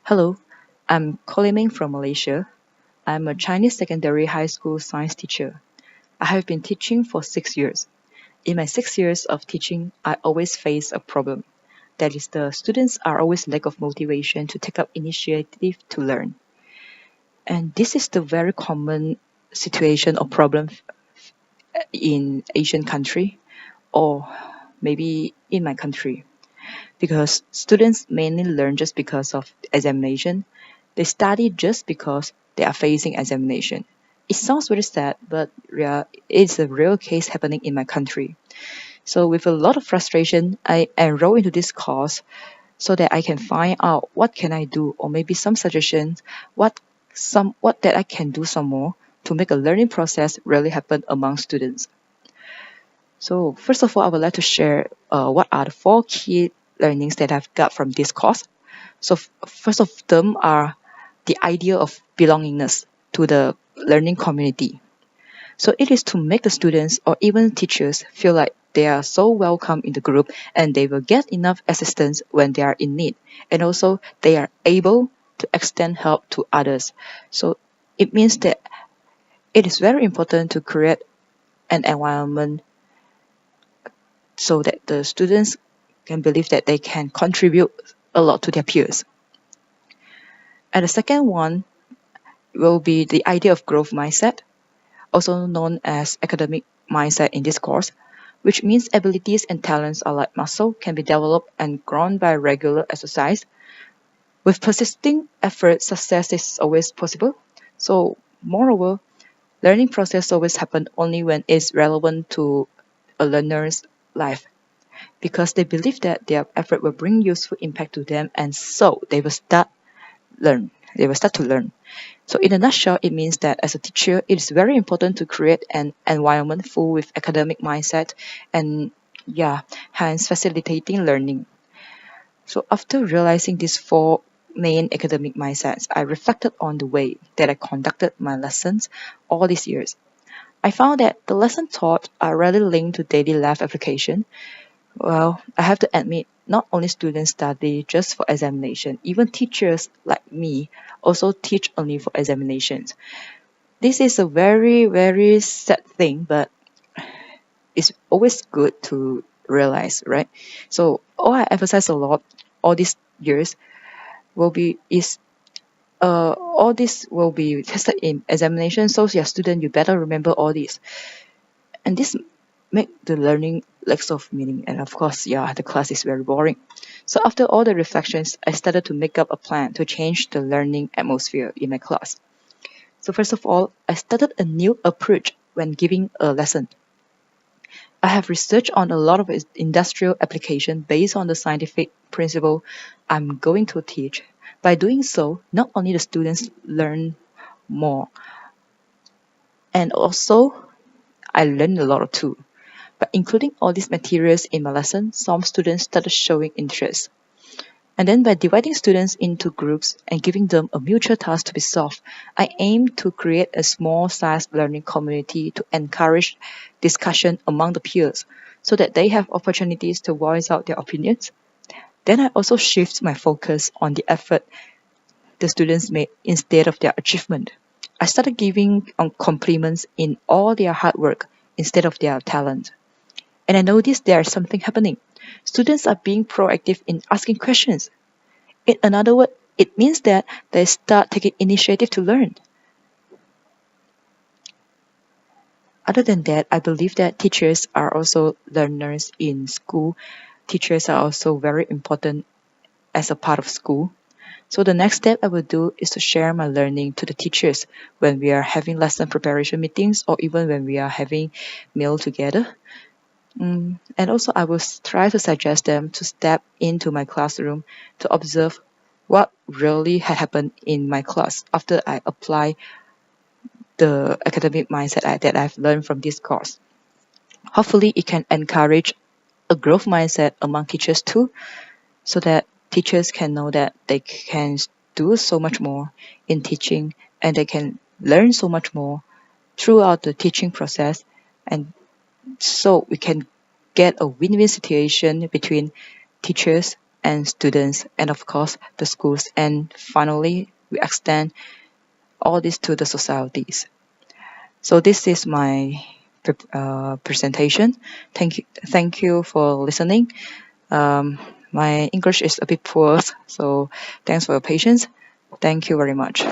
Hello, I'm Koliming from Malaysia. I'm a Chinese secondary high school science teacher. I have been teaching for 6 years. In my 6 years of teaching, I always face a problem. That is, the students are always lack of motivation to take up initiative to learn. And this is the very common situation or problem in Asian country or maybe in my country because students mainly learn just because of examination. They study just because they are facing examination. It sounds very sad, but yeah, it's a real case happening in my country. So with a lot of frustration, I enroll into this course so that I can find out what can I do or maybe some suggestions, what that I can do some more to make a learning process really happen among students. So first of all, I would like to share what are the four key learnings that I've got from this course. So first of them are the idea of belongingness to the learning community. So it is to make the students or even teachers feel like they are so welcome in the group and they will get enough assistance when they are in need. And also they are able to extend help to others. So it means that it is very important to create an environment so that the students can believe that they can contribute a lot to their peers. And the second one will be the idea of growth mindset, also known as academic mindset in this course, which means abilities and talents are like muscle, can be developed and grown by regular exercise. With persisting effort, success is always possible. So, moreover, learning process always happen only when it's relevant to a learner's life because they believe that their effort will bring useful impact to them and so they will start to learn. So in a nutshell, it means that as a teacher, it is very important to create an environment full with academic mindset and yeah, hence facilitating learning. So after realizing these four main academic mindsets, I reflected on the way that I conducted my lessons all these years. I found that the lessons taught are rarely linked to daily life application. Well, I have to admit, not only students study just for examination, even teachers like me also teach only for examinations. This is a very, very sad thing, but it's always good to realize, right? So all I emphasize a lot all these years will be is all this will be tested in examination. So your student, you better remember all this. And this make the learning less of meaning. And of course, yeah, the class is very boring. So after all the reflections, I started to make up a plan to change the learning atmosphere in my class. So first of all, I started a new approach when giving a lesson. I have researched on a lot of industrial application based on the scientific principle I'm going to teach. By doing so, not only the students learn more, and also I learned a lot too. But including all these materials in my lesson, some students started showing interest. And then by dividing students into groups and giving them a mutual task to be solved, I aim to create a small sized learning community to encourage discussion among the peers so that they have opportunities to voice out their opinions. Then I also shift my focus on the effort the students made instead of their achievement. I started giving compliments in all their hard work instead of their talent. And I noticed there is something happening. Students are being proactive in asking questions. In another word, it means that they start taking initiative to learn. Other than that, I believe that teachers are also learners in school. Teachers are also very important as a part of school. So the next step I will do is to share my learning to the teachers when we are having lesson preparation meetings or even when we are having meal together. And also, I will try to suggest them to step into my classroom to observe what really had happened in my class after I apply the academic mindset that I've learned from this course. Hopefully, it can encourage a growth mindset among teachers too, so that teachers can know that they can do so much more in teaching and they can learn so much more throughout the teaching process and so we can get a win-win situation between teachers and students, and of course the schools, and finally we extend all this to the societies. So this is my presentation. Thank you for listening. My English is a bit poor, so thanks for your patience. Thank you very much.